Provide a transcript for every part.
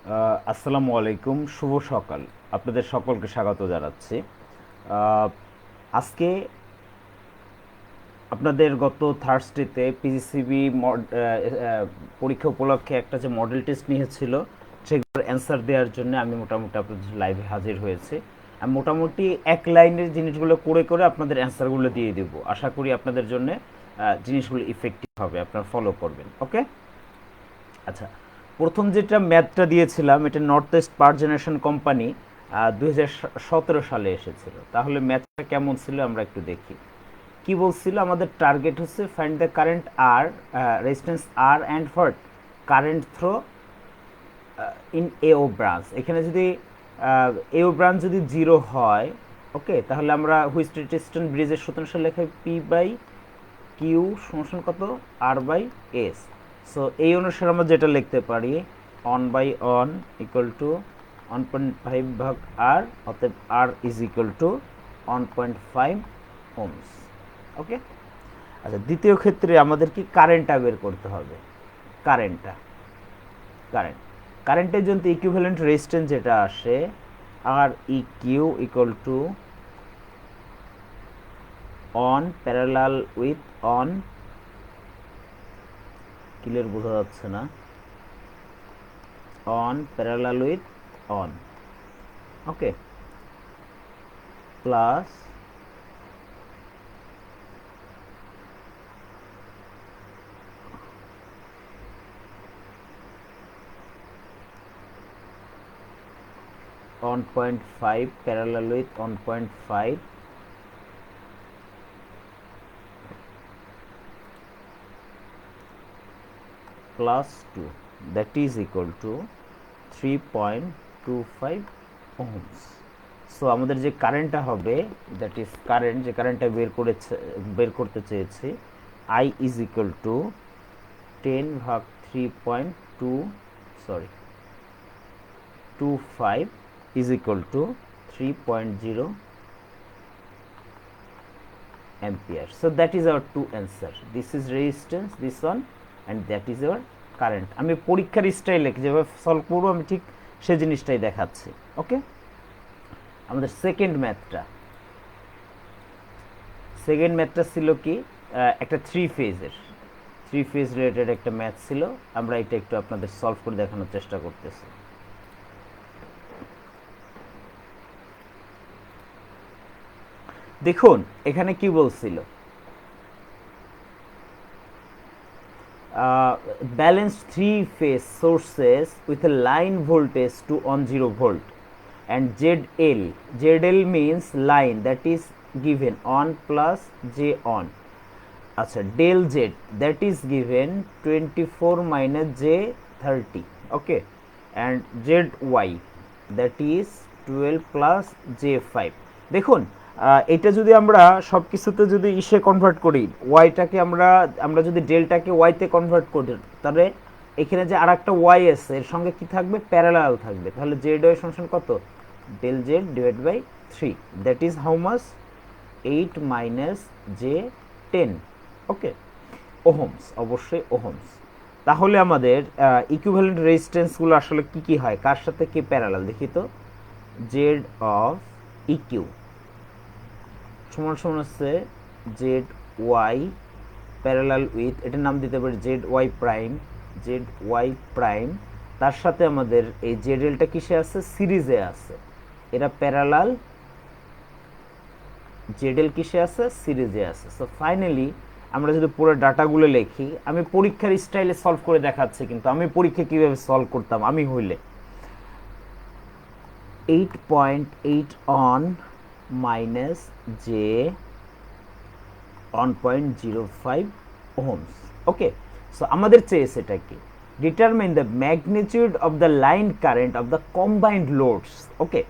আসসালামু আলাইকুম, শুভ সকাল। আপনাদের সকলকে স্বাগত জানাচ্ছি। আহ, আজকে আপনাদের গত থার্সডেতে পিজিসিবি পরীক্ষা উপলক্ষে একটা যে মডেল টেস্ট নিয়েছিল সেগুলোর অ্যান্সার দেওয়ার জন্য আমি মোটামুটি আপনাদের লাইভে হাজির হয়েছি। আমি মোটামুটি এক লাইনের জিনিসগুলো করে করে আপনাদের অ্যান্সারগুলো দিয়ে দেব। আশা করি আপনাদের জন্য জিনিসগুলো ইফেক্টিভ হবে, আপনারা ফলো করবেন। ওকে, আচ্ছা, প্রথম যেটা ম্যাথটা দিয়েছিলাম এটা নর্থ ইস্ট পাওয়ার জেনারেশন কোম্পানি 2017 সালে এসেছিল। তাহলে ম্যাথটা কেমন ছিল আমরা একটু দেখি। কি বলছিল, আমাদের টার্গেট হচ্ছে find the current R, resistance R and what current through in এও ব্রাঞ্চ। এখানে যদি এও ব্রাঞ্চ যদি জিরো হয়, ওকে, তাহলে আমরা হুইস্টেস্টন ব্রিজের সূত্রাংশ লেখাই পি বাই কিউ সমান কত, আর বাই এস। সো এই অনুসারে আমরা যেটা লিখতে পারি, one by one equal to 1.5 ভাগ আর, অতএব R is equal to 1.5 ohms. Okay, আচ্ছা, দ্বিতীয় ক্ষেত্রে আমাদের কি কারেন্টটা বের করতে হবে। কারেন্টটা কারেন্ট কারেন্টের জন্য ইকুইভ্যালেন্ট রেজিস্ট্যান্স যেটা আসে, R E Q equal to one parallel with one, clear বোঝা যাচ্ছে না, one parallel with one, okay, plus 1.5 parallel with 1.5 plus 2, that is equal to 3.25 ohms. So আমাদের যে কারেন্টটা হবে, দ্যাট ইজ কারেন্ট, যে কারেন্টটা বের করতে চেয়েছি, আই ইজ ইকুয়াল টু 10 ভাগ 3.2, sorry 25 is equal to 3.0 ampere. So that is our two answer. This is resistance, this one, and that is our current. আমি পরীক্ষার স্টাইলে যেভাবে সলভ করবো আমি ঠিক সেই জিনিসটাই দেখাচ্ছি। ওকে, আমাদের সেকেন্ড ম্যাথটা ছিল কি, একটা থ্রি ফেজ রিলেটেড একটা ম্যাথ ছিল। আমরা এটা একটু আপনাদের সলভ করে দেখানোর চেষ্টা করতেছি। দেখুন এখানে কি বলছিল, balanced three phase sources with a line voltage to on 0 volt and ZL means line, that is given on plus J on, আচ্ছা, del Z that is given 24 minus J 30, okay, and ZY that is 12 plus J 5। দেখুন এটা যদি আমরা সব কিছুতে যদি ইসে convert করি, ওয়াইটাকে আমরা যদি ডেলটাকে ওয়াইতে কনভার্ট করি, তাহলে এখানে যে আর একটা ওয়াই আছে এর সঙ্গে কি থাকবে, প্যারালাল থাকবে। তাহলে জেড ওয়াই সমান কত, del Z divide by 3, that is how much, 8 minus J 10, okay, ohms, অবশ্যই ওহমস। তাহলে আমাদের ইকুইভ্যালেন্ট রেজিস্ট্যান্সগুলো আসলে কি কি হয়, কার সাথে কি প্যারালাল দেখি তো, জেড অফ ইকিউ সমান সমান হচ্ছে জেড ওয়াই প্যারালাল উইথ, এটার নাম দিতে পারি জেড ওয়াই প্রাইম, তার সাথে আমাদের এই জেড এলটা কিসে আছে, সিরিজে আছে, এরা প্যারালাল, জেড এল কিসে আছে, সিরিজে আছে। সো ফাইনালি আমরা যদি পুরো ডাটাগুলো লিখি, আমি পরীক্ষার স্টাইলে সলভ করে দেখাচ্ছি, কিন্তু আমি পরীক্ষা কীভাবে সলভ করতাম আমি হইলে 8.8 on minus J 1.05 ohms, okay. So আমাদের চেয়েছে এটা কি, determine the magnitude of the line current of the combined loads, okay.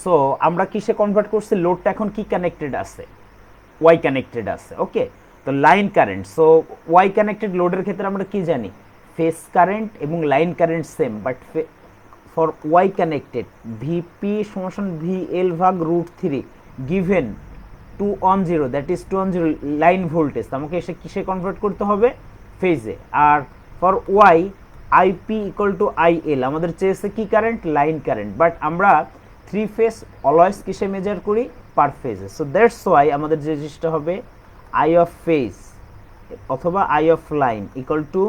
So আমরা কিসে কনভার্ট করছি, লোডটা এখন কি কানেক্টেড আছে, ওয়াই কানেক্টেড আছে, ওকে। তো line current, so Y connected লোডের ক্ষেত্রে আমরা কি জানি, ফেজ কারেন্ট এবং line current same, but for Y connected VP সমান ভিএল ভাগ root 3 given 210, that is 210 line voltage, আমাকে এসে কিসে কনভার্ট করতে হবে, ফেজে। আর for Y IP equal to IL আমাদের চেয়েছে কি কারেন্ট, লাইন কারেন্ট, বাট আমরা থ্রি ফেজ অলওয়েজ কিসে মেজার করি, পার ফেজে। সো দ্যাটস ওয়াই আমাদের যে জিনিসটা হবে আই অফ ফেজ অথবা I of line equal to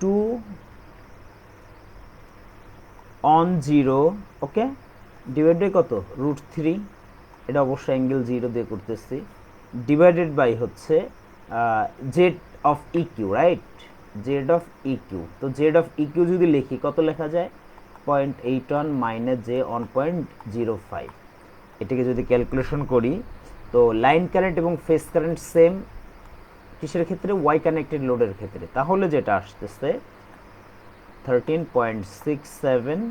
2 on 0, okay, divided কত, √3, এটা অবশ্যই অ্যাঙ্গেল 0 দিয়ে করতেছি, ডিভাইডেড বাই হচ্ছে Z of EQ, right, Z of EQ. তো জেড অফ ইকিউ যদি লিখি কত লেখা যায়, 0.81 মাইনাস জে 1.05। এটাকে যদি ক্যালকুলেশন করি তো লাইন কারেন্ট এবং ফেজ কারেন্ট সেম কিসের ক্ষেত্রে, ওয়াই কানেক্টেড লোডের ক্ষেত্রে, তাহলে যেটা আসতেছে 13.67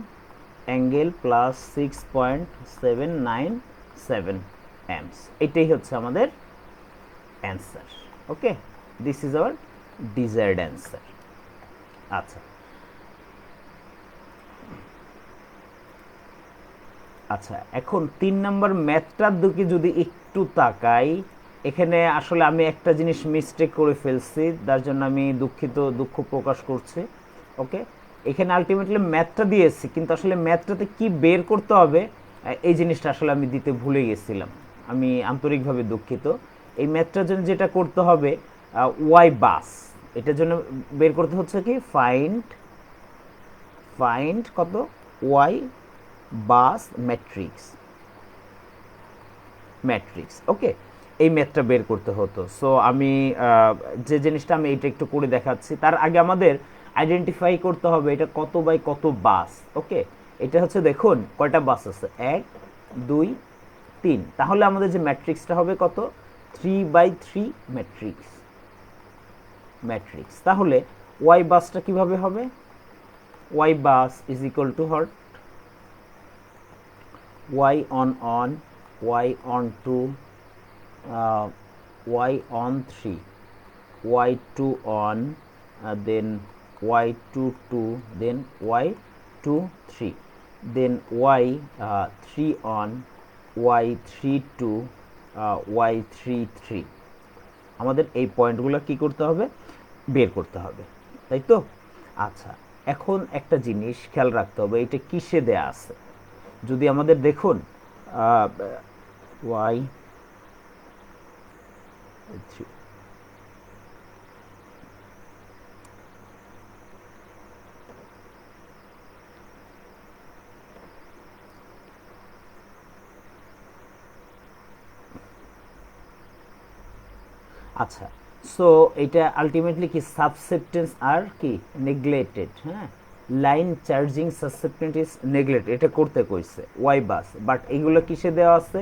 অ্যাঙ্গেল প্লাস 6.797 অ্যাম্পস, এটাই হচ্ছে আমাদের answer. Okay, this is our desired answer. আচ্ছা আচ্ছা, এখন 3 নম্বর ম্যাথটার দিকে যদি একটু তাকাই, এখানে আসলে আমি একটা জিনিস মিস্টেক করে ফেলছি, তার জন্য আমি দুঃখ প্রকাশ করছি। ওকে, এখানে আলটিমেটলি ম্যাথটা দিয়েছি, কিন্তু আসলে ম্যাথটাতে কি বের করতে হবে এই জিনিসটা আসলে আমি দিতে ভুলে গেছিলাম, আমি আন্তরিকভাবে দুঃখিত। এই ম্যাথটার জন্য যেটা করতে হবে ওয়াই বাস, এটার জন্য বের করতে হচ্ছে কি ফাইন্ড ফাইন্ড কত, ওয়াই বাস ম্যাট্রিক্স, ওকে, এই ম্যাথটা বের করতে হতো। সো আমি যে জিনিসটা আমি এটা একটু করে দেখাচ্ছি, তার আগে আমাদের আইডেন্টিফাই করতে হবে এটা কত বাই কত বাস। ওকে, এটা হচ্ছে দেখুন কয়টা বাস আছে, 1 2 3, তাহলে আমাদের যে ম্যাট্রিক্সটা হবে কত, 3/3 ম্যাট্রিক্স। তাহলে ওয়াই বাসটা কিভাবে হবে, Y bus is equal to হট, y on, y on 2, y on 3, y2 on, then y2 2, then y2 3, then y3 on, y3 2, y3 3। আমাদের এই পয়েন্টগুলো কি করতে হবে, বের করতে হবে, তাই তো? আচ্ছা, এখন একটা জিনিস খেয়াল রাখতে হবে, এটা কিসে দেয়া আছে। যদি আমাদের দেখুন ওয়াই আচ্ছা, সো এটা আলটিমেটলি কি সাবসেপ্টেন্স আর কি নেগলেক্টেড, হ্যাঁ, লাইন চার্জিং সাবসেপ্টেন্স ইজ নেগলেক্টেড, এটা করতে কইছে ওয়াই বাস, বাট এগুলো কিসে দেওয়া আছে,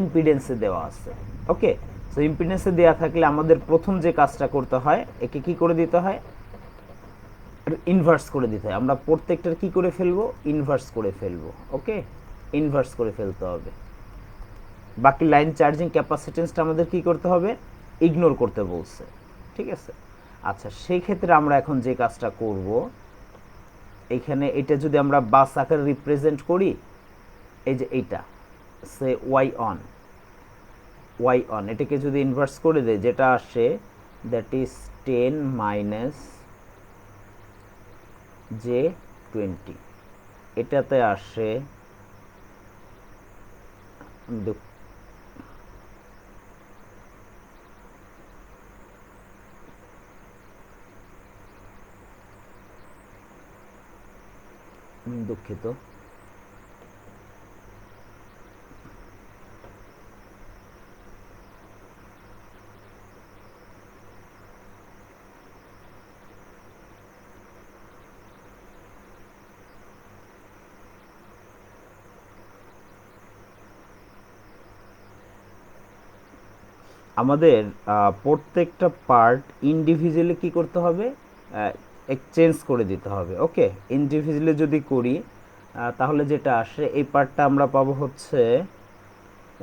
ইম্পিডেন্সে দেওয়া আছে। ওকে, সো ইম্পিডেন্সে দেওয়া থাকলে আমাদের প্রথম যে কাজটা করতে হয়, একে কি করে দিতে হয়, ইনভার্স করে দিতে হয়। আমরা প্রত্যেকটার কি করে ফেলবো, ইনভার্স করে ফেলবো। ওকে, ইনভার্স করে ফেলতে হবে। বাকি লাইন চার্জিং ক্যাপাসিটেন্সটা আমাদের কি করতে হবে, ইগনোর করতে বলছে, ঠিক আছে? আচ্ছা, সেই ক্ষেত্রে আমরা এখন যে কাজটা করব, এইখানে এটা যদি আমরা বাস আকারে রিপ্রেজেন্ট করি, এই যে এইটা সে ওয়াই অন এটাকে যদি ইনভার্স করে দেয়, যেটা আসে দ্যাট ইজ 10 মাইনাস জে 20, এটাতে আসে দুঃখিত, আমাদের প্রত্যেকটা পার্ট ইন্ডিভিজুয়ালি কি করতে হবে, এক্সচেঞ্জ করে দিতে হবে। ওকে, ইন্ডিভিজুয়ালি যদি করি তাহলে যেটা আসে, এই পার্টটা আমরা পাবো হচ্ছে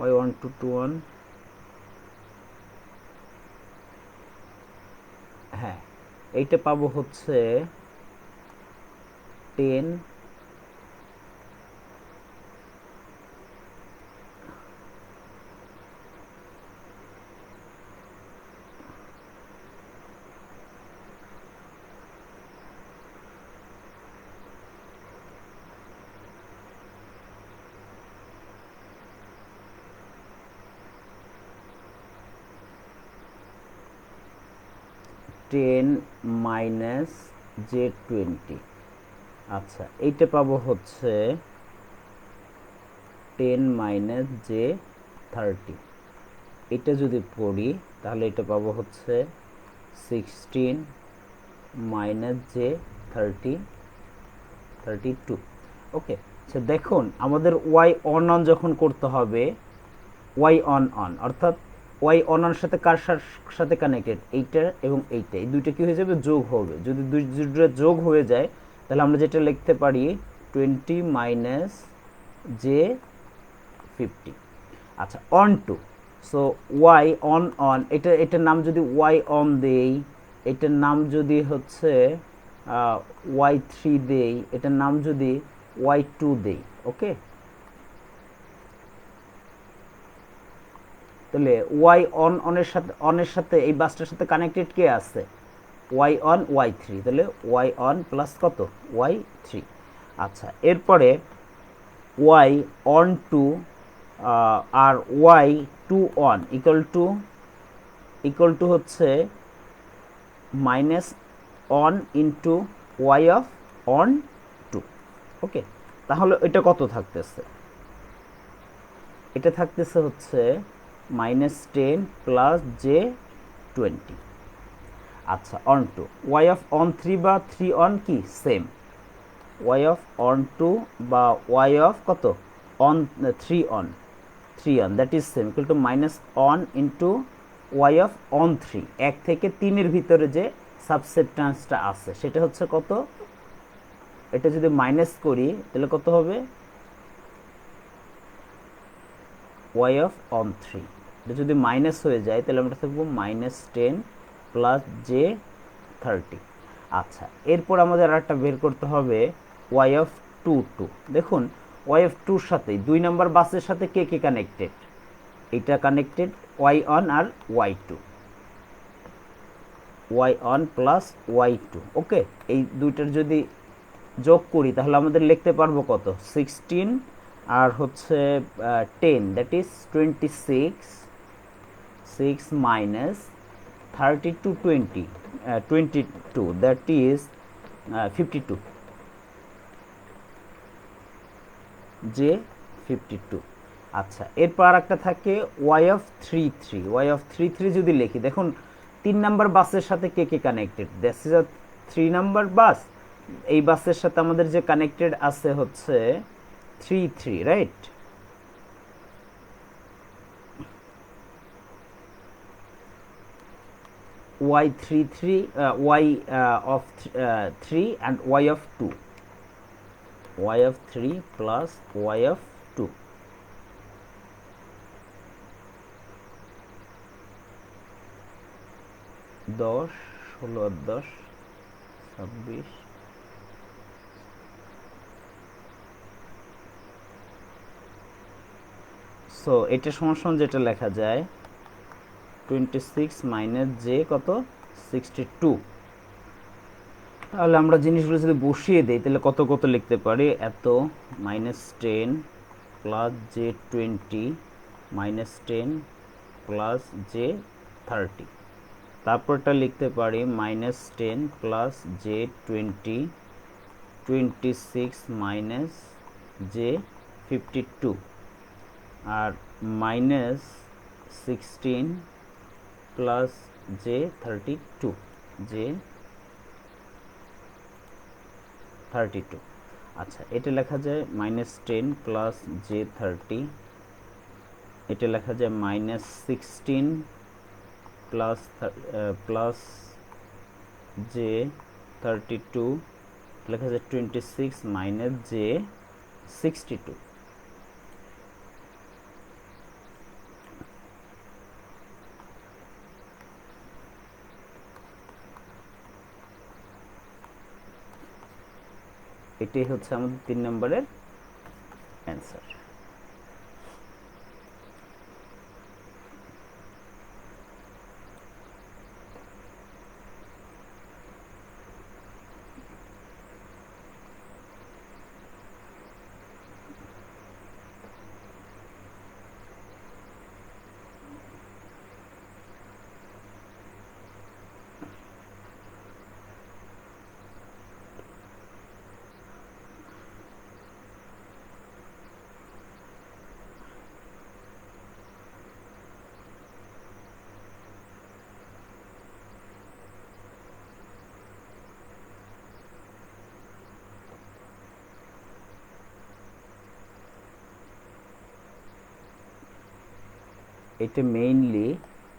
y1221, হ্যাঁ, এইটা পাবো হচ্ছে 10, 10 মাইনাস জে 20। আচ্ছা, এইটা পাবো হচ্ছে 10 মাইনাস জে 30। এটা যদি পড়ি তাহলে এটা পাবো হচ্ছে 16 মাইনাস জে 32। ওকে, আচ্ছা দেখুন আমাদের ওয়াই অন অন যখন করতে হবে, ওয়াই অন অন অর্থাৎ ওয়াই অন অন সাথে কার সাথে কানেক্টেড, এইটা এবং এইটা, এই দুইটা কি হয়ে যাবে, যোগ হবে। যদি দুইটা যোগ হয়ে যায় তাহলে আমরা যেটা লিখতে পারি 20 মাইনাস জে 50। আচ্ছা, one two, so Y one one, এটার নাম যদি ওয়াই অন দেই, এটার নাম যদি হচ্ছে ওয়াই থ্রি দেই, এটার নাম যদি ওয়াই টু দেই। ওকে, তাহলে ওয়াই অন অনের সাথে এই বাসটার সাথে কানেক্টেড কে আছে, ওয়াই অন ওয়াই থ্রি, তাহলে ওয়াই অন প্লাস কত, ওয়াই থ্রি। আচ্ছা, এরপরে ওয়াই অন টু আর Y two one equal to হচ্ছে minus one into Y of one two. Okay, তাহলে এটা কত থাকতেছে, এটা থাকতেছে হচ্ছে -10 প্লাস জে 20। আচ্ছা, one two Y of one three বা থ্রি অন কি same, y of one two বা ওয়াই অফ কত one three one that is same equal to minus one into Y of one three. 1 থেকে 3-এর ভিতরে যে সাবসেপ্টান্সটা আছে সেটা হচ্ছে কত, এটা যদি মাইনাস করি তাহলে কত হবে, ওয়াই অফ অন থ্রি। এটা যদি মাইনাস হয়ে যায় তাহলে আমরা থাকবো -10 প্লাস জে 30। আচ্ছা, এরপর আমাদের আর একটা বের করতে হবে ওয়াই অফ টু। দেখুন ওয়াই অফ টুর সাথে 2 নম্বর বাসের সাথে কে কে কানেক্টেড, এটা কানেক্টেড ওয়াই অন আর Y two, Y one plus Y two. Okay, এই দুইটার যদি যোগ করি তাহলে আমাদের লিখতে পারবো কত, 16 আর হচ্ছে 10 that is 26, 6 minus 32 20, 22 that is 52, J 52। আচ্ছা, এরপর আর একটা থাকে Y of three. Y of three যদি লিখি, দেখুন 3 নাম্বার বাসের সাথে কে কে connected, this is a 3 number bus. এই বাসের সাথে আমাদের যে কানেক্টেড আছে হচ্ছে 3 right. Y three Y of three and Y of two, Y of three plus Y of two. দশ, 16 আর 10 26। সো এটা সমান যেটা লেখা যায় 26 মাইনাস জে কত, 62। তাহলে আমরা জিনিসগুলো যদি বসিয়ে দিই তাহলে কত কত লিখতে পারি, এত -10 প্লাস জে 20 -10 প্লাস জে 30। তারপরটা লিখতে পারি -10 প্লাস জে 20 26 মাইনাস জে 52 আর -16 প্লাস জে 32, জে 32। আচ্ছা, এটা লেখা যায় -10 প্লাস জে 30, এটা লেখা যায় -16 প্লাস জে 32, লেখা যায় 26 মাইনাস জে 62। এটাই হচ্ছে আমাদের 3 নম্বরের অ্যান্সার। এটা মেইনলি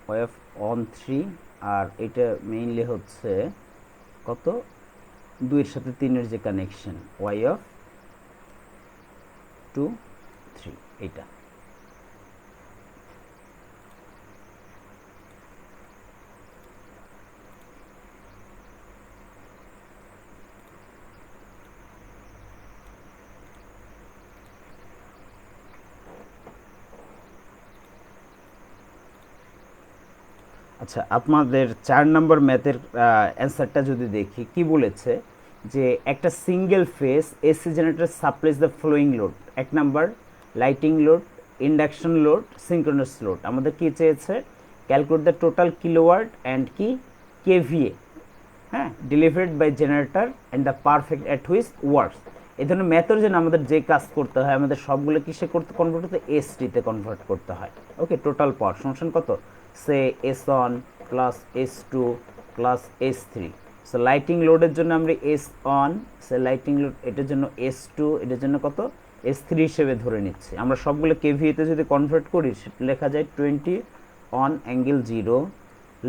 ওয়াই অফ অন 3, আর এটা মেইনলি হচ্ছে কত 2 এর সাথে 3-এর যে কানেকশন ওয়াই অফ 2 3 এটা। আচ্ছা, আপনাদের 4 নম্বর ম্যাথের অ্যান্সারটা যদি দেখি কি বলেছে, যে একটা single phase AC generator supplies the flowing load. 1 number lighting load, induction load, synchronous load. আমাদের কি চেয়েছে, calculate the total kilowatt and কি কেভিএ, হ্যাঁ, delivered by generator and the perfect at which works. এই ধরনের ম্যাথের জন্য আমাদের যে কাজ করতে হয়, আমাদের সবগুলো কিসে করতে কনভার্ট করতে, এসটিতে কনভার্ট করতে হয়। ওকে, টোটাল পাওয়ার ফাংশন কত, say S one plus S two plus S three. So lighting লোডের জন্য আমরা S one, say lighting load, এটার জন্য এস টু, এটার জন্য কত এস থ্রি হিসেবে ধরে নিচ্ছি। আমরা সবগুলো কেভিএতে যদি কনভার্ট করি লেখা যায় 20 অন অ্যাঙ্গেল 0।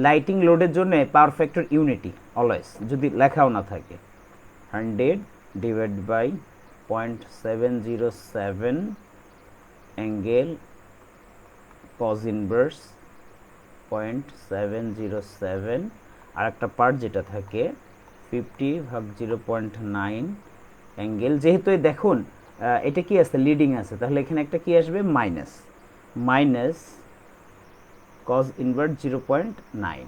লাইটিং লোডের জন্য পাওয়ার ফ্যাক্টর ইউনিটি অলওয়েজ, যদি লেখাও না থাকে, 100 divide by 0.707 angle cos inverse 0.707, আর একটা পার্ট যেটা থাকে 50/0.9 অ্যাঙ্গেল। যেহেতু দেখুন এটা কি আছে, লিডিং আছে, তাহলে এখানে একটা কি আসবে, মাইনাস কজ ইনভার্স 0.9।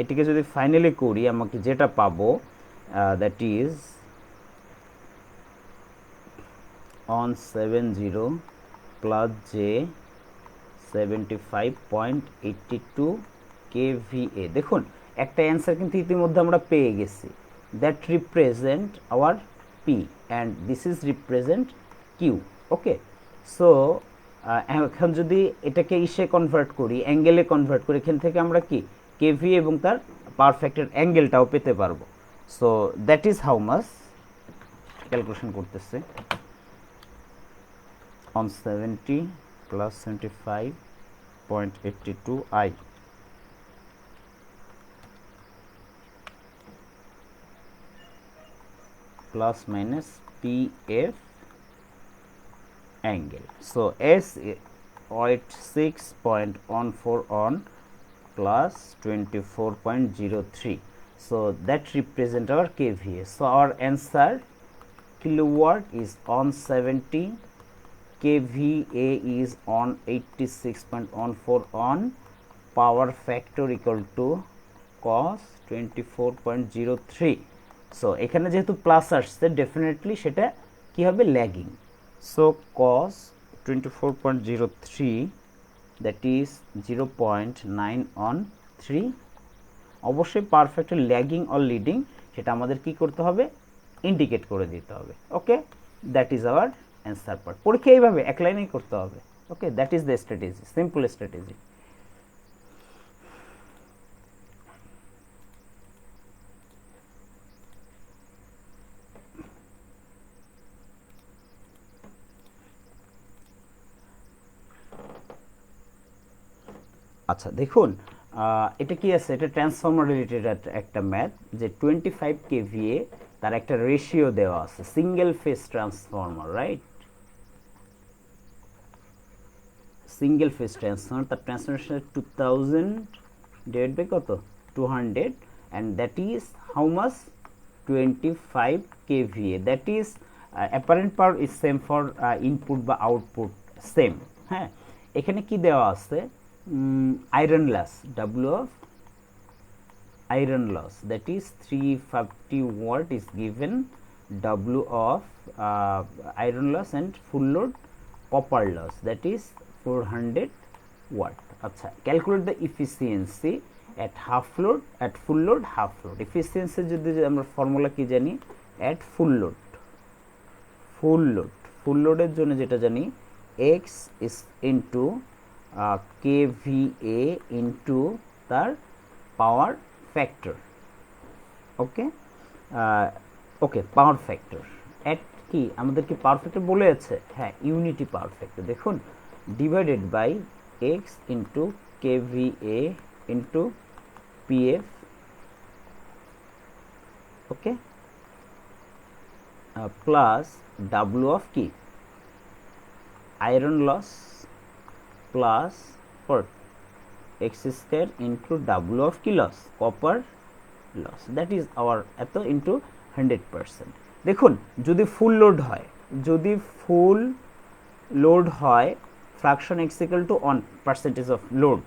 এটিকে যদি ফাইনালি করি আমাকে যেটা পাবো, that is one 70 plus j 75.82 kVA. দেখুন একটা অ্যান্সার কিন্তু ইতিমধ্যে আমরা পেয়ে গেছি, that represent our P and this is represent Q. Okay, so এখন যদি এটাকে ইসে কনভার্ট করি, অ্যাঙ্গেলে কনভার্ট করি, এখান থেকে আমরা কি কেভি এবং তার পাওয়ার ফ্যাক্টর অ্যাঙ্গেলটাও পেতে পারবো। So that is how much, calculation করতেছে, on 70 plus 75.82 I plus minus PF angle. So S 86.14 on plus 24.03. So that represent our kVA. So our answer kilowatt is on 70, kVA is on 86.14 on, power factor equal to cos 24.03. So এখানে যেহেতু plus আসছে definitely সেটা কি হবে, lagging. So cos 24.03 that is 0.9 on 3। অবশ্যই perfectly lagging or leading সেটা আমাদের কি করতে হবে, ইন্ডিকেট করে দিতে হবে। Okay, that is our answer part. পরীক্ষা এইভাবে এক লাইনেই করতে হবে। Okay, that is the strategy, simple strategy. আচ্ছা দেখুন, এটা কি আছে, এটা ট্রান্সফর্মার রিলেটেড একটা ম্যাথ, যে 25 কেভিএ তার একটা রেশিও দেওয়া আছে, single phase transformer, right, single phase transformer, তার ট্রান্সফরমেশন 2000 ডিভাইড বাই কত 200, and that is how much 25 kVA, that is apparent power is same for input বা আউটপুট সেম। হ্যাঁ, এখানে কি দেওয়া আছে, iron loss, W of iron loss, that is 350 watt is given, W of iron loss and full load copper loss, that is 400 watt. আচ্ছা, calculate the efficiency at half load, at full load, half load. efficiency যদি আমরা formula কি জানি, at full load, full load এর জন্য যেটা জানি x is into kVA into তার পাওয়ার ফ্যাক্টর। ওকে, ওকে, পাওয়ার ফ্যাক্টর এট কি আমাদের কি পাওয়ার ফ্যাক্টর বলে আছে, হ্যাঁ, ইউনিটি পাওয়ার ফ্যাক্টর। দেখুন divided by x into kVA into PF, okay, plus W of কি iron loss plus what x square into W of কি loss copper loss, that is our এত into 100%। দেখুন যদি full load হয়, যদি full load হয় fraction x equal to 1 percentage of load,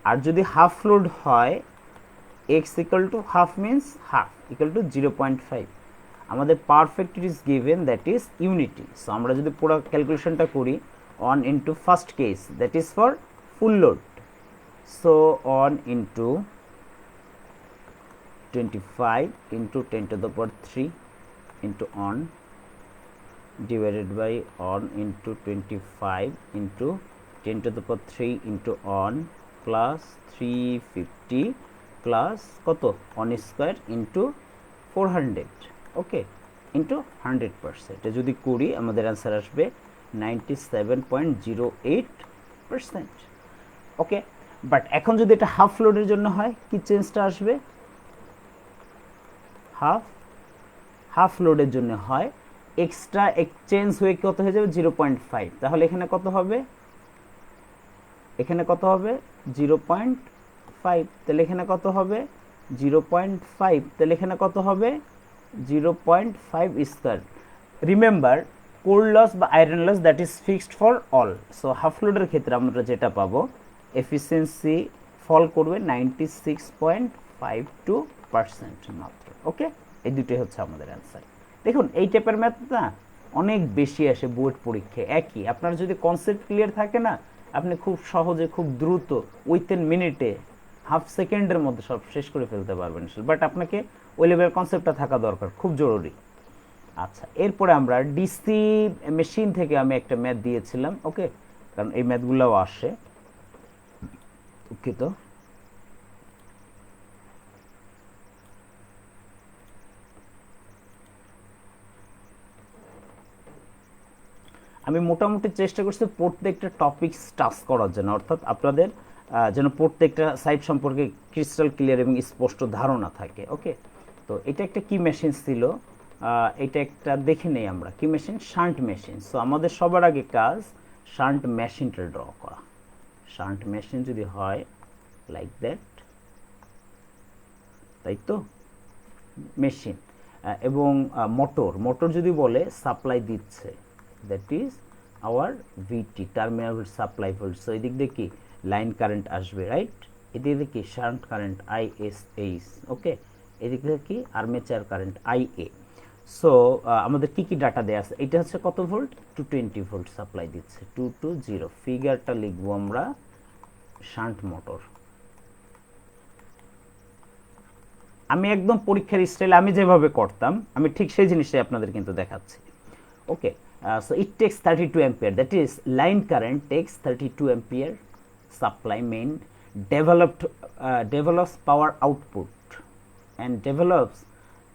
আর যদি half load হয় x equal to half means half equal to 0.5, আমাদের perfect it is given that is unity. So আমরা যদি পুরো ক্যালকুলেশনটা করি 1 into first case that is for full load, so 1 into 25 into 10 to the power 3 into 1 divided by 1 into 25 into 10 to the power 3 into 1 plus 350 plus কত 1 square into 400, ওকে, into 100%। যদি করি আমাদের answer আসবে 97.08%, ওকে। But এখন যদি এটা হাফ লোডের জন্য হয় কি চেঞ্জটা আসবে, হাফ লোডের জন্য হয় এক্সট্রা এক্সচেঞ্জ হয়ে কত হয়ে যাবে 0.5, তাহলে এখানে কত হবে, এখানে কত হবে 0.5, তাহলে এখানে কত হবে 0.5, তাহলে এখানে কত হবে 0.5 স্কয়ার। রিমেম্বার কোর লস বা iron loss that is fixed for all. So half লোডের ক্ষেত্রে আমরা যেটা পাবো এফিসিয়েন্সি ফল করবে 96.52% মাত্র, ওকে। এই দুটোই হচ্ছে আমাদের অ্যান্সার। দেখুন এই টাইপের ম্যাথ না অনেক বেশি আসে বোর্ড পরীক্ষায়, একই আপনার যদি কনসেপ্ট ক্লিয়ার থাকে না আপনি খুব সহজে খুব দ্রুত উইথিন মিনিটে হাফ সেকেন্ডের মধ্যে সব শেষ করে ফেলতে পারবেন, বাট আপনাকে ওই লেভেলের কনসেপ্টটা থাকা দরকার, খুব জরুরি। আচ্ছা, এরপরে আমরা ডিসি মেশিন থেকে আমি একটা ম্যাথ দিয়েছিলাম, ওকে, কারণ এই ম্যাথগুলোও আসে, দুঃখিত। আমি মোটামুটি চেষ্টা করছি প্রত্যেকটা টপিকস টাচ করার জন্য, অর্থাৎ আপনাদের যেন প্রত্যেকটা সাইট সম্পর্কে ক্রিস্টাল ক্লিয়ার এবং স্পষ্ট ধারণা থাকে, ওকে। তো এটা একটা কি মেশিন ছিল, এটা একটা দেখে নেই আমরা কি মেশিন, শান্ট মেশিন। সো আমাদের সবার আগে কাজ শান্ট মেশিনটা ড্র করা। শান্ট মেশিন যদি হয় লাইক দ্যাট, তাই তো, মেশিন এবং মোটর যদি বলে সাপ্লাই দিচ্ছে, that is our VT terminal supply volt. So এদিক দিয়ে কি লাইন কারেন্ট আসবে, রাইট, এদিক দিয়ে কি শান্ট কারেন্ট আইএসএইচ, ওকে, এদিক দিয়ে কি আর্মেচার কারেন্ট আইএ। সো আমাদের কি কি ডাটা দেওয়া আছে, এটা হচ্ছে কত ভোল্ট 220 ভোল্ট সাপ্লাই দিচ্ছে, 220। ফিগারটা লিখবো আমরা শান্ট মোটর। আমি একদম পরীক্ষার স্টাইলে আমি যেভাবে করতাম আমি ঠিক সেই জিনিসটাই আপনাদের কিন্তু দেখাচ্ছি, ওকে। So it takes 32 ampere, that is line current takes 32 ampere, supply main develops power output and develops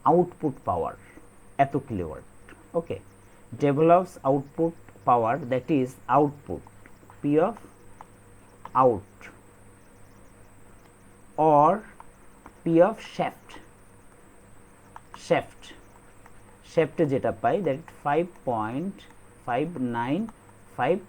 output power, eto kilowatt, okay, develops output power, that is output P of out or P of shaft শেফটে যেটা পাই that 5.595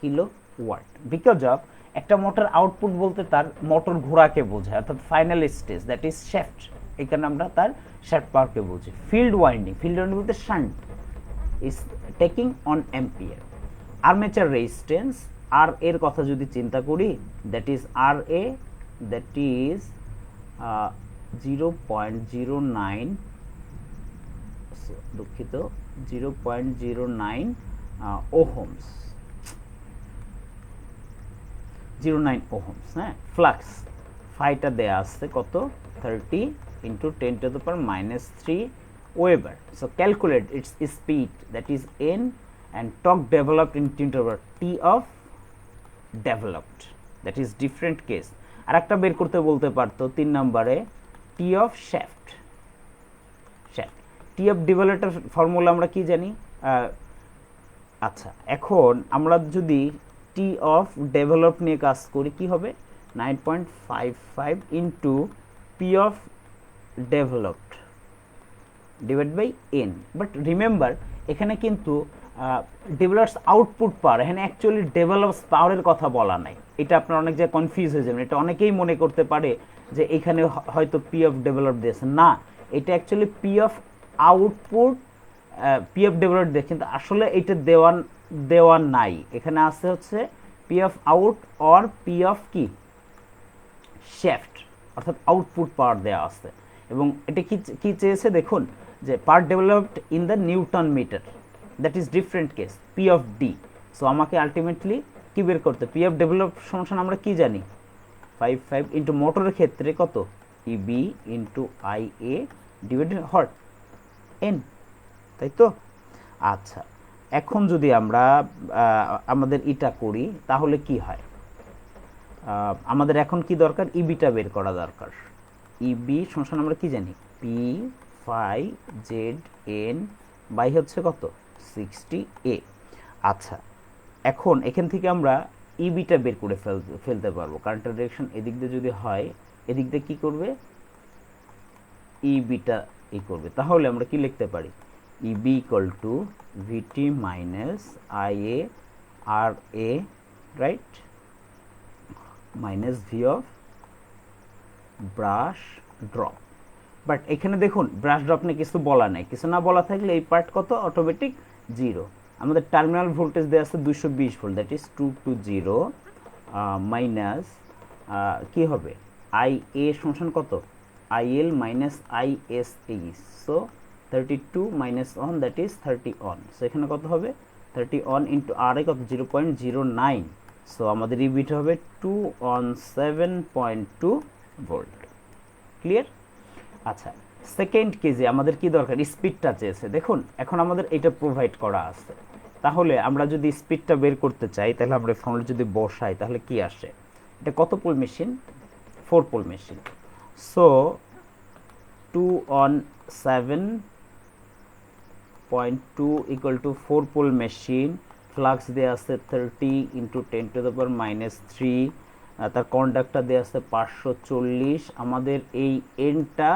kilowatt, because of একটা motor output বলতে তার motor ঘোরাকে বোঝায়, অর্থাৎ final stage that is shaft, এখানে আমরা তার শেফট পাওয়ারকে বুঝি। ফিল্ড ওয়াইন্ডিং বলতে shunt is taking on ampere. Armature resistance R এর কথা যদি চিন্তা করি that is R A, that is 0.09, দুঃখিত 0.09 ওহমস, 09 ওহমস, হ্যাঁ। ফ্লাক্স ফাইটা দেয়া আছে কত 30 into 10 to the power -3 weber. So calculate it's speed that is n and torque developed in 10 to the power t of developed, that is different case। আর একটা বের করতে বলতে পারতো 3 নম্বরে t of shaft, T of ডেভেলপের formula আমরা কি জানি। আচ্ছা, এখন আমরা যদি টি অফ ডেভেলপ নিয়ে কাজ করি, কি হবে 9.55 into P of developed divide by N. But remember এখানে কিন্তু ডেভেলপস আউটপুট পাওয়ার, এখানে অ্যাকচুয়ালি ডেভেলপস পাওয়ারের কথা বলা নাই। এটা আপনার অনেক জায়গায় কনফিউজ হয়ে যাবেন, এটা অনেকেই মনে করতে পারে যে এখানে হয়তো পি অফ ডেভেলপ দিয়েছে, না এটা actually P of output P of develop দিয়ে, কিন্তু আসলে এটা দেওয়া নাই, এখানে আছে হচ্ছে P of out or P of কি শেফট, অর্থাৎ আউটপুট পাওয়ার দেওয়া আছে। এবং এটা কি চেয়েছে দেখুন, যে part developed in the newton metre, that is different case P of D. So আমাকে আলটিমেটলি কি বের করতে, পি অফ ডেভেলপ সমান আমরা কি জানি 55 ইন্টু মোটরের ক্ষেত্রে কত EB into I A divided হট এন, তাই তো। আচ্ছা, এখন যদি আমরা আমাদের এটা করি তাহলে কি হয়, আমাদের এখন কি দরকার, ইবিটা বের করা দরকার। ইবি সমান আমরা কি জানি P phi Z N by হচ্ছে কত 60 এ। আচ্ছা, এখন এখান থেকে আমরা ইবিটা বের করে ফেলতে পারবো, কারেন্টের ডিরেকশন এদিক দিয়ে যদি হয়, এদিক দিয়ে কি করবে ইবিটা করবে, তাহলে আমরা কি লিখতে পারি EB equal to VT minus I A R A, right, minus V of brush drop. But এখানে দেখুন ব্রাশ ড্রপ নিয়ে কিছু বলা নাই, কিছু না বলা থাকলে এই পার্ট কত অটোমেটিক 0। আমাদের টার্মিনাল ভোল্টেজ দেওয়া আছে 220 ভোল্ট, দ্যাট ইজ 220 মাইনাস কি হবে আই এ সমান কত I L minus I S A, so 32 minus 1 that is 31। So এখানে কত হবে 31 ইন্টু আর এ কত 0.09, সো আমাদের ইবিটা হবে 217.2 ভোল্ট। ক্লিয়ার? আচ্ছা, সেকেন্ড কেজে আমাদের কি দরকার, স্পিডটা চেয়েছে। দেখুন এখন আমাদের এটা প্রোভাইড করা আছে, তাহলে আমরা যদি স্পিডটা বের করতে চাই তাহলে আমরা ফর্মুলা যদি বসাই তাহলে কি আসে, এটা কত pole machine 4 pole machine, so 217.2 equal to 4 pole machine, flux দেওয়া আছে 30 ইন্টু 10⁻³ তার কন্ডাক্টর দেওয়া আছে 540। আমাদের এই এনটা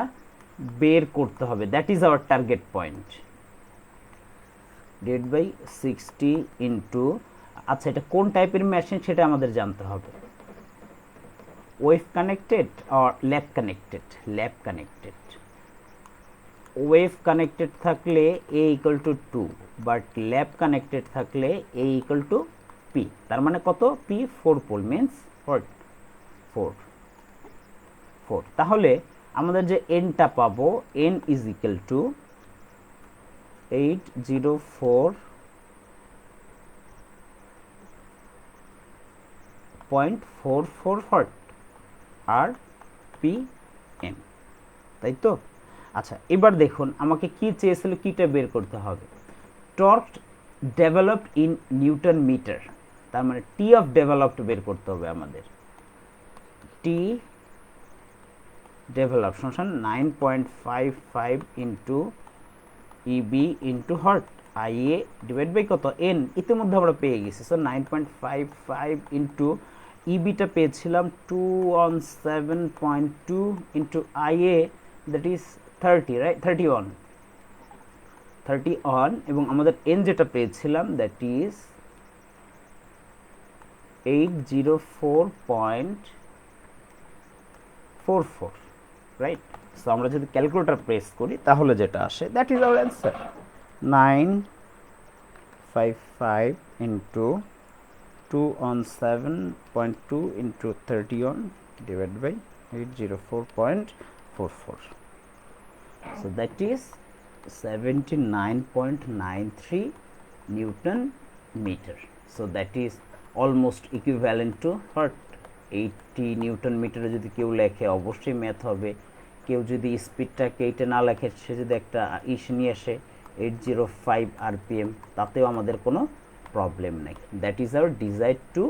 বের করতে হবে, that is our target point, divide by 60 into, আচ্ছা এটা কোন টাইপের মেশিন সেটা আমাদের জানতে হবে, wave connected or lap connected, lap connected. Wave connected থাকলে A equal to 2, but lap connected থাকলে এ ইকুয়াল টু পি, তার মানে কত পি 4 পোল মিনস 4। তাহলে আমাদের যে এনটা পাবো N is equal to 804.44 R P M, তাই তো। আচ্ছা, এবার দেখুন আমাকে কি চেয়েছিল, কিটা বের করতে হবে, torque developed in newton metre, তার মানে টি অফ ডেভেলপড বের করতে হবে আমাদের, টি ডেভেলপ সমান 9.55 ইন্টু ইবি ইন্টু হট আই এ ডিভাইড বাই কত এন, ইতিমধ্যে আমরা পেয়ে গেছি। সো 9.55 ইন্টু ইবিটা পেয়েছিলাম 217.2 into I A that is 30, right, 31 এবং আমাদের এন যেটা পেয়েছিলাম দ্যাট ইজ 804.44, রাইট। সো আমরা যদি ক্যালকুলেটর প্রেস করি তাহলে যেটা আসে that is our answer, 955 into 217.2 into 31 divide by 804.44, so that is 79.93 Newton meter. So that is almost equivalent to what 80 Newton meter যদি কেউ লেখে অবশ্যই ম্যাথ হবে, কেউ যদি স্পিডটাকে এইটা না লেখে সে যদি একটা নিয়ে আসে 805 rpm তাতেও আমাদের কোনো প্রবলেম নাই। That is hour desire to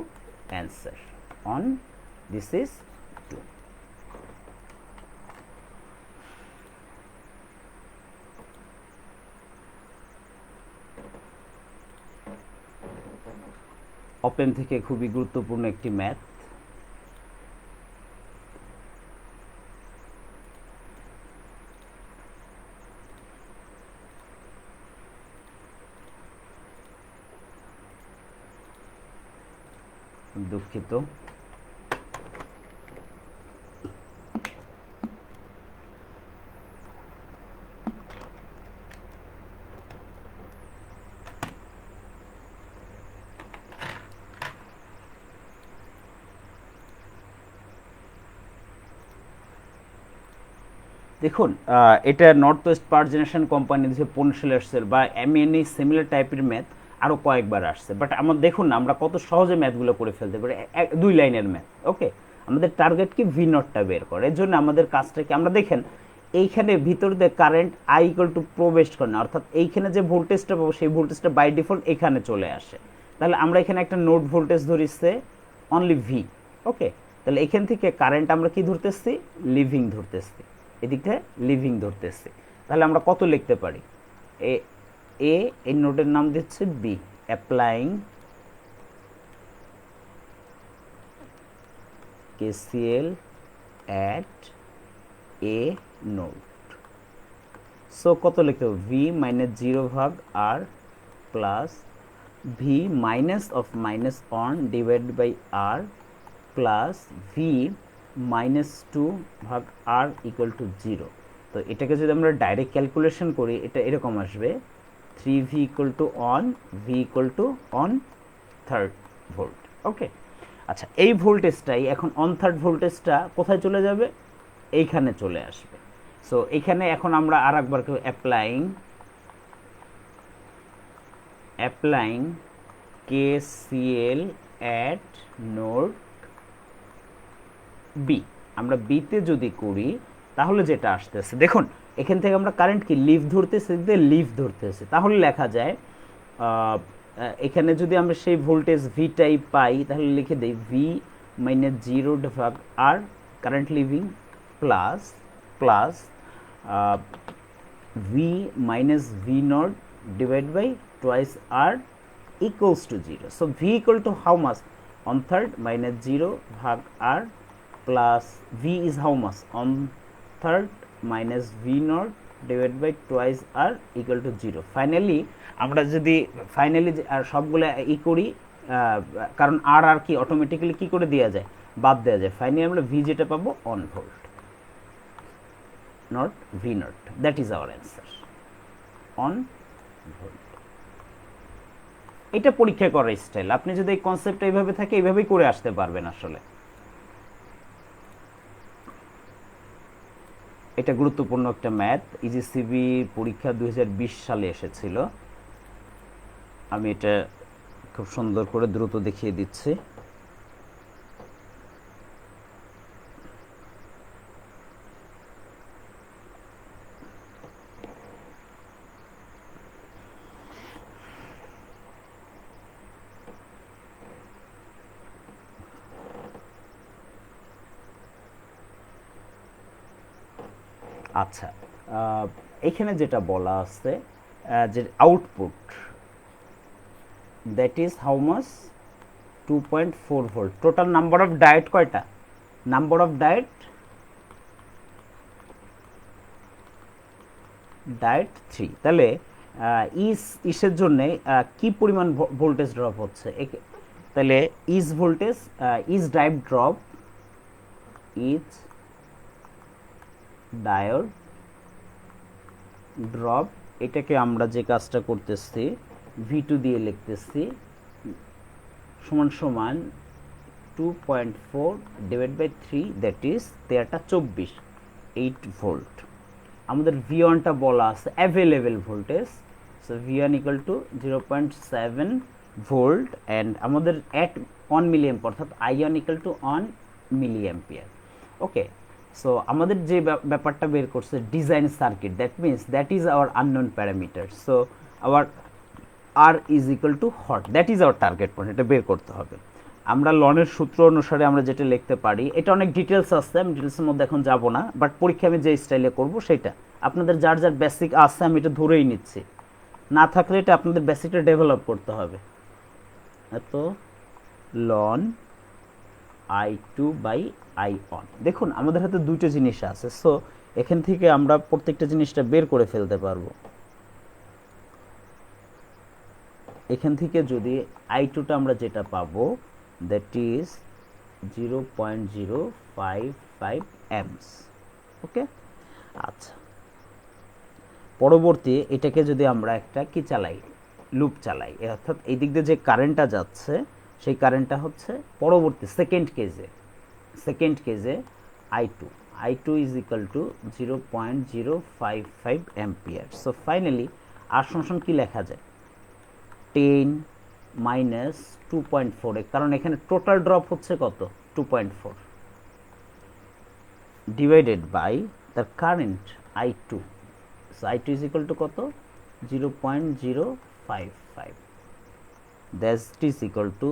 answer on this is 2। Open থেকে খুবই গুরুত্বপূর্ণ একটি ম্যাথ। দুঃখিত। দেখুন এটা নর্থ ওয়েস্ট পাওয়ার জেনারেশন কোম্পানি যে 15 সেল বা এমএনই সিমিলার টাইপের ম্যাথ আরও কয়েকবার আসছে, বাট আমার দেখুন না আমরা কত সহজে ম্যাথগুলো করে ফেলতে পারি, 2 লাইনের ম্যাথ। ওকে, আমাদের টার্গেট কি ভি নটটা বের করে, এর জন্য আমাদের কাজটা কি আমরা দেখেন এইখানে ভিতর দিয়ে কারেন্ট আই ইকুয়াল টু প্রবেশ করে না, অর্থাৎ এইখানে যে ভোল্টেজটা পাবো সেই ভোল্টেজটা বাই ডিফল্ট এখানে চলে আসে। তাহলে আমরা এখানে একটা নোড ভোল্টেজ ধরিছে অনলি ভি। ওকে, তাহলে এখান থেকে কারেন্ট আমরা কি ধরতেছি, লিভিং ধরতেছি, এদিকে লিভিং ধরতেছি। তাহলে আমরা কত লিখতে পারি, এ এ এই নোডের নাম দিচ্ছে B, applying KCL at A node. So কত লিখতে হবে, ভি মাইনাস 0 ভাগ R plus V minus of minus one divide by R plus V -2 ভাগ আর ইকুয়াল টু 0। তো এটাকে যদি আমরা ডাইরেক্ট ক্যালকুলেশন করি এটা এরকম আসবে 3v equal to one, V equal to one third volt. Okay, আচ্ছা এই ভোল্টেজটাই এখন অন থার্ড ভোল্টেজটা কোথায় চলে যাবে, এইখানে চলে আসবে। সো এখানে এখন আমরা আর একবার applying KCL at node B, আমরা বিতে যদি করি তাহলে যেটা আসতেছে দেখুন এখান থেকে আমরা কারেন্ট কি লিভ ধরতেছি, লিভ ধরতেছি, তাহলে লেখা যায় এখানে যদি আমরা সেই ভোল্টেজ ভিটাই পাই তাহলে লিখে দেই ভি মাইনাস 0 ভাগ R current living plus plus V minus V not divide by twice R equals to 0। So V equal to how much, on third minus 0 ভাগ R plus v is how much, on third minus v naught divided by twice r equal to 0। Finally আমরা যদি finally সবগুলো ই করি কারণ আর আর কি automatically কি করে দেওয়া যায়, বাদ দেওয়া যায়, ফাইনালি আমরা v যেটা পাবো on volt not V naught, that is our answer, on volt. এটা পরীক্ষা করার স্টাইল, আপনি যদি এই কনসেপ্টটা এইভাবে থাকে এইভাবেই করে আসতে পারবেন। আসলে এটা গুরুত্বপূর্ণ একটা ম্যাথ, ইজিসিবি পরীক্ষা 2020 সালে এসেছিল। আমি এটা খুব সুন্দর করে দ্রুত দেখিয়ে দিচ্ছি। আচ্ছা এখানে যেটা বলা আছে যে output that is how much 2.4 volt, total number of diet কয়টা, নাম্বার অফ ডায়েট 3। তাহলে ইসের জন্য কি পরিমাণ ভোল্টেজ ড্রপ হচ্ছে, তাহলে is voltage is diode drop, is diode drop, এটাকে আমরা যে কাজটা করতেছি V2 দিয়ে লিখতেছি সমান সমান 2.4 divide by 3 that is 23 8 volt. আমাদের V1টা বলা আছে available voltage, so V1 equal to 0.7 volt and আমাদের অ্যাট 1 মিলি অ্যাম্পিয়ার অর্থাৎ I1 equal to 1 milli ampere. Okay, so আমাদের যে ব্যাপারটা বের করছে design circuit, that means that is our unknown parameter, so our R is equal to hot, that is our target point, এটা বের করতে হবে। আমরা লনের সূত্র অনুসারে আমরা যেটা লিখতে পারি, এটা অনেক ডিটেলস আছে, আমি ডিটেলসের মধ্যে এখন যাব না, বাট পরীক্ষা আমি যে স্টাইলে করব সেটা আপনাদের যার যার বেসিক আছে আমি এটা ধরেই নিচ্ছি, না থাকলে এটা আপনাদের বেসিকটা ডেভেলপ করতে হবে। এত ln I two by I one. দেখুন আমাদের হাতে দুইটা জিনিস আছে, সো এখান থেকে আমরা প্রত্যেকটা জিনিসটা বের করে ফেলতে পারবো। এখান থেকে যদি আই টুটা আমরা যেটা পাবো দ্যাট ইজ 0.055 অ্যাম্পস। ওকে, আচ্ছা পরবর্তী এটাকে যদি আমরা একটা কি চালাই, লুপ চালাই, অর্থাৎ এই দিক দিয়ে যে কারেন্টটা যাচ্ছে সেই কারেন্টটা হচ্ছে পরবর্তী সেকেন্ড কেজে I two is equal to 0.055 ampere. So finally R সমান কি লেখা যায় 10 মাইনাস 2.4, কারণ এখানে টোটাল ড্রপ হচ্ছে কত 2.4 ডিভাইডেড বাই তার current I2। So I2 is equal two কত 0.055, that is equal two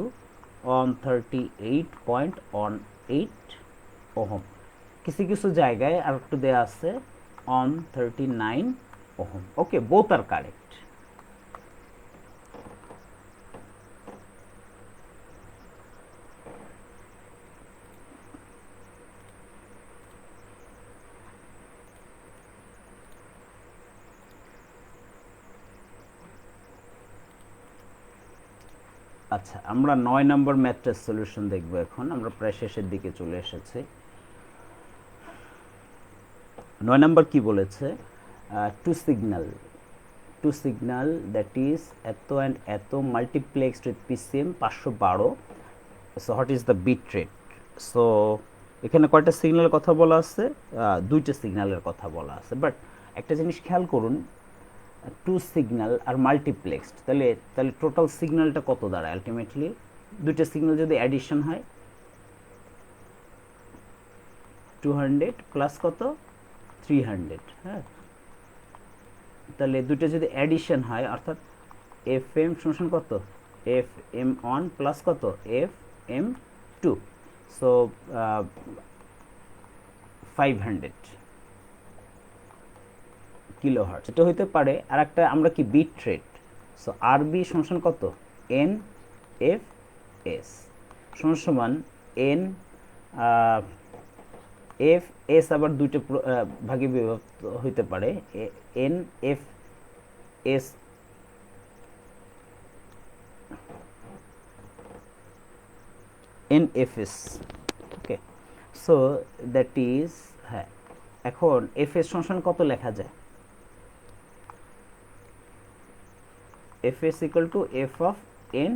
138.18 ohm. কিছু কিছু জায়গায় আর একটু দেওয়া আছে 139 ওহম। ওকে, বোথ আর কারেক্ট। আচ্ছা আমরা 9 নম্বর ম্যাথটার সলিউশন দেখব। এখন আমরা প্রায় শেষের দিকে চলে এসেছি। 9 নম্বর কি বলেছে, টু সিগন্যাল দ্যাট ইজ এত অ্যান্ড এত multiplexed with PCM 512। So what is the bit rate. So এখানে কয়টা সিগন্যালের কথা বলা আছে, দুইটা সিগন্যালের কথা বলা আছে। বাট একটা জিনিস খেয়াল করুন, টু সিগন্যাল আর মাল্টিপ্লেক্সড, তাহলে টোটাল সিগন্যালটা কত দাঁড়ায় আলটিমেটলি, দুইটা সিগন্যাল যদি অ্যাডিশন হয় 200 প্লাস কত 300। হ্যাঁ, তাহলে দুইটা যদি অ্যাডিশন হয় অর্থাৎ FM সমান কত FM1 প্লাস কত FM2, সো 500 কিলোহার্টজ। এটা হইতে পারে। আর একটা আমরা কি বিট রেট, সো RB সমান কত NFS সমান N FS আবার দুইটা ভাগে বিভক্ত হইতে পারে, NFS okay. So that is, হ্যাঁ এখন FS সমান কত লেখা যায়, FS equal to F of N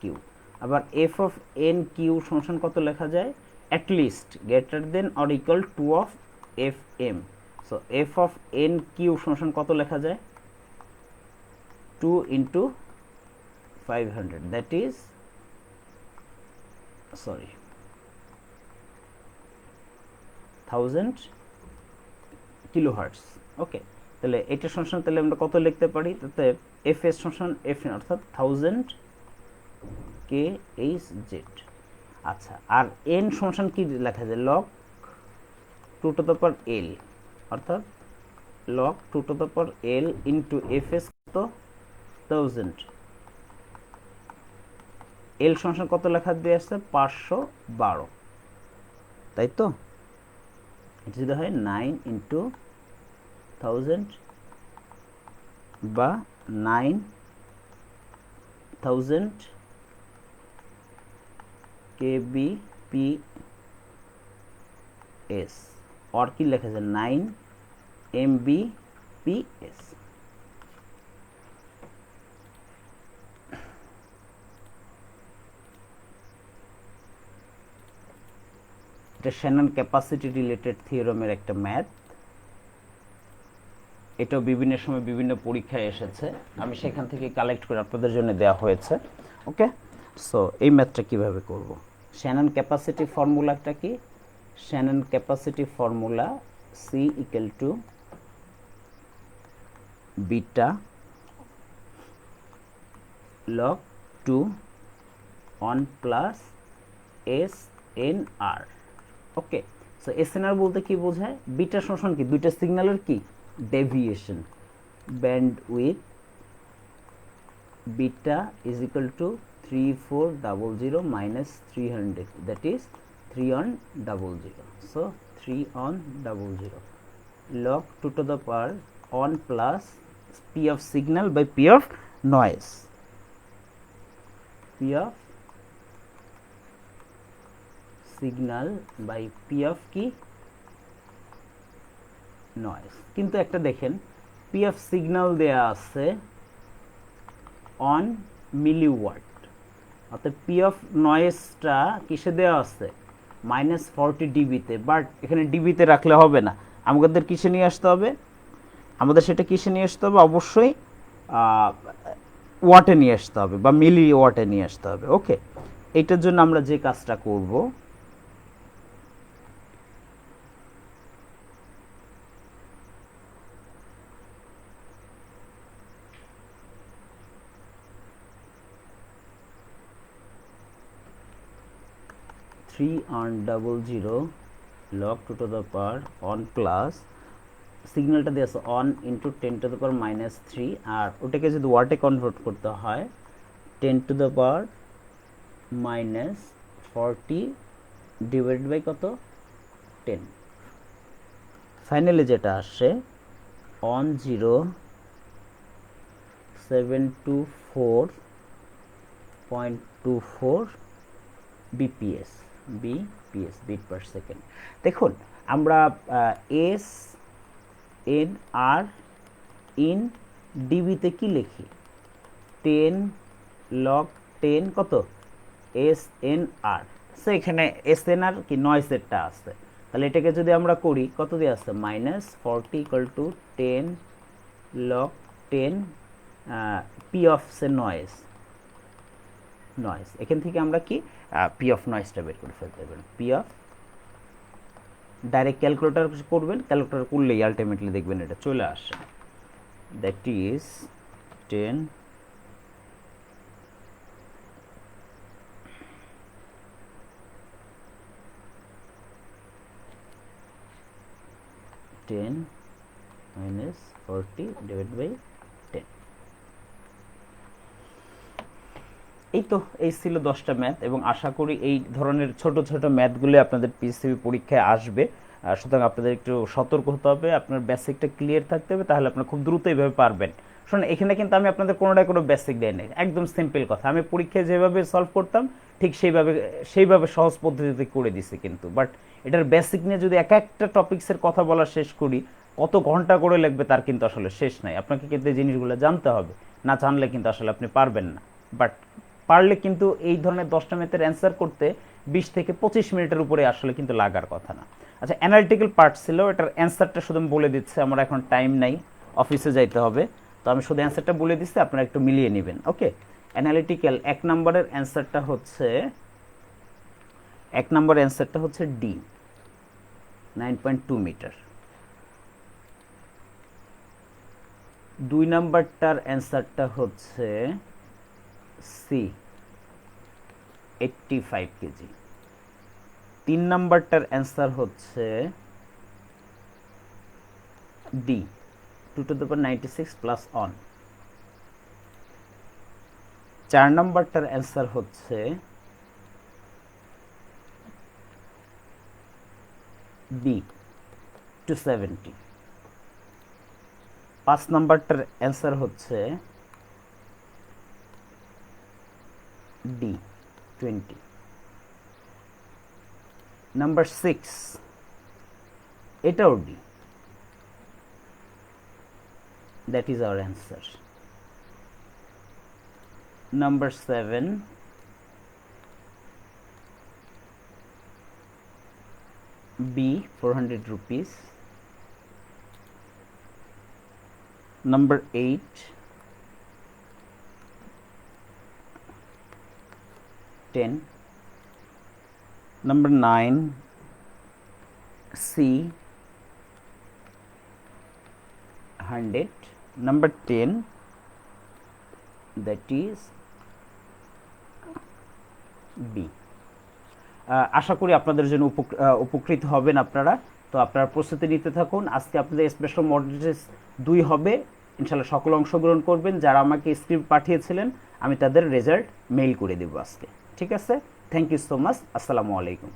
Q. আবার F অফ N কিউ সমান কত লেখা যায়, at least greater than or equal to of FM। so F of N Q সমান কত লেখা যায় 2 into 500, that is 1000 কিলোহার্টজ। ওকে, তাহলে এটা সমান তাহলে আমরা কত লিখতে পারি, তাতে FS সমান FN অর্থাৎ 1000 kHz। আচ্ছা, আর N সমান কি লেখা যায় log 2 to the power L, অর্থাৎ log 2 to the power L into FS কত 1000। L সমান কত লেখা দিয়ে আসছে 512, তাই তো। এটা যদি হয় 9 into 1000 বা 9000 kbps, और কি লেখা যায় 9 mbps। এটা শ্যানন ক্যাপাসিটি রিলেটেড থিওরেমের একটা ম্যাথ। এটাও বিভিন্ন সময় বিভিন্ন পরীক্ষায় এসেছে, আমি সেখান থেকে কালেক্ট করে আপনাদের জন্য দেওয়া হয়েছে। ওকে, সো এই ম্যাথটা কিভাবে করব, শ্যানন ক্যাপাসিটি ফর্মুলাটা কি, Shannon capacity formula C equal to beta log 2 1 plus SNR। Okay, so SNR বলতে কি বোঝায়, বিটা সমান কি দুইটা সিগন্যালের কি deviation, bandwidth beta is equal to 3400 minus 300, that is 3 on 00. So 3 on 00 log 2 to the power on plus p of signal by p of noise, p of signal by p of কি noise। কিন্তু একটা দেখেন p of signal দেয়া আছে on milliwatt, অর্থাৎ P of নয়েজটা কিসে দেওয়া আছে -40 ডিবিতে, বাট এখানে ডিবিতে রাখলে হবে না, আমাদের কিসে নিয়ে আসতে হবে, আমাদের সেটা কিসে নিয়ে আসতে হবে, অবশ্যই ওয়াটে নিয়ে আসতে হবে বা মিলি ওয়াটে নিয়ে আসতে হবে। ওকে, এইটার জন্য আমরা যে কাজটা করব, three on 00 log 2 to the power on plus সিগন্যালটা দিয়ে আছে on into 10 to the power -3, আর ওটাকে যদি ওয়াটে কনভার্ট করতে হয় 10 to the power -40 divide by কত 10, ফাইনালি যেটা আসে one 0724.24 BPS, BPS bit per second. দেখুন আমরা এস এন আর ইন ডিবিতে কি লিখি 10 লগ 10 কত এস এন আর, সো এখানে এস এন আর কি নয়েজেরটা আছে, তাহলে এটাকে যদি আমরা করি কত দিয়ে আছে -40 equal to 10 log 10 P of say noise, noise এখান থেকে আমরা কি পি অফ নয়েজটা বের করে ফেলতে পারবেন। পি অফ ডাইরেক্ট ক্যালকুলেটর করবেন, ক্যালকুলেটর করলেই আলটিমেটলি দেখবেন এটা চলে আসে, that is 10 minus 40 divided by 10। এই তো এই ছিল 10টা ম্যাথ, এবং আশা করি এই ধরনের ছোট ছোট ম্যাথগুলো আপনাদের পিএসসিবি পরীক্ষায় আসবে, সুতরাং আপনাদের একটু সতর্ক হতে হবে, আপনার বেসিকটা ক্লিয়ার থাকতে হবে, তাহলে আপনারা খুব দ্রুত এইভাবে পারবেন। শুনুন এখানে কিন্তু আমি আপনাদের কোনোটাই কোনো বেসিক দেয় নাই, একদম সিম্পল কথা, আমি পরীক্ষায় যেভাবে সলভ করতাম ঠিক সেইভাবে সহজ পদ্ধতিতে করে দিছি কিন্তু, বাট এটার বেসিক নিয়ে যদি এক একটা টপিক্সের কথা বলা শেষ করি কত ঘন্টা করে লাগবে তার কিন্তু আসলে শেষ নাই, আপনাকে কিন্তু এই জিনিসগুলো জানতে হবে, না জানলে কিন্তু আসলে আপনি পারবেন না। বাট পারলে কিন্তু এই ধরনের 10টা ম্যাথের অ্যান্সার করতে 20 থেকে 25 মিনিটের উপরে আসলে কিন্তু লাগার কথা না। আচ্ছা, অ্যানালিটিক্যাল পার্ট ছিল, এটার অ্যান্সারটা শুধু বলে দিচ্ছে, আমার এখন টাইম নাই, অফিসে যাইতে হবে, তো আমি শুধু অ্যান্সারটা বলে দিচ্ছি, আপনারা একটু মিলিয়ে নেবেন। ওকে, অ্যানালিটিক্যাল 1 নম্বরের অ্যান্সারটা হচ্ছে ডি 9.2 মিটার। 2 নাম্বারটার অ্যান্সারটা হচ্ছে সি 85 কেজি। 3 নাম্বারটার অ্যান্সার হচ্ছে D 2 to the power 96 plus on. 4 নাম্বারটার অ্যান্সার হচ্ছে বি 270। 5 নাম্বারটার অ্যান্সার হচ্ছে ডি 20। নাম্বার 6 এটাও D, that is our answer। Number 7 B 400 rupees। Number 8 10। Number 9 C 100। Number 10 that is B। আশা করি আপনাদের জন্য উপকৃত হবেন আপনারা, তো আপনারা প্রস্তুতি নিতে থাকুন। আজকে আপনাদের স্পেশাল মডেল টেস্ট 2 হবে, ইনশাল্লাহ সকলে অংশগ্রহণ করবেন। যারা আমাকে স্ক্রিপ্ট পাঠিয়েছিলেন আমি তাদের রেজাল্ট মেইল করে দেবো আজকে। ঠিক আছে, থ্যাংক ইউ সো মাচ। আসসালামু আলাইকুম।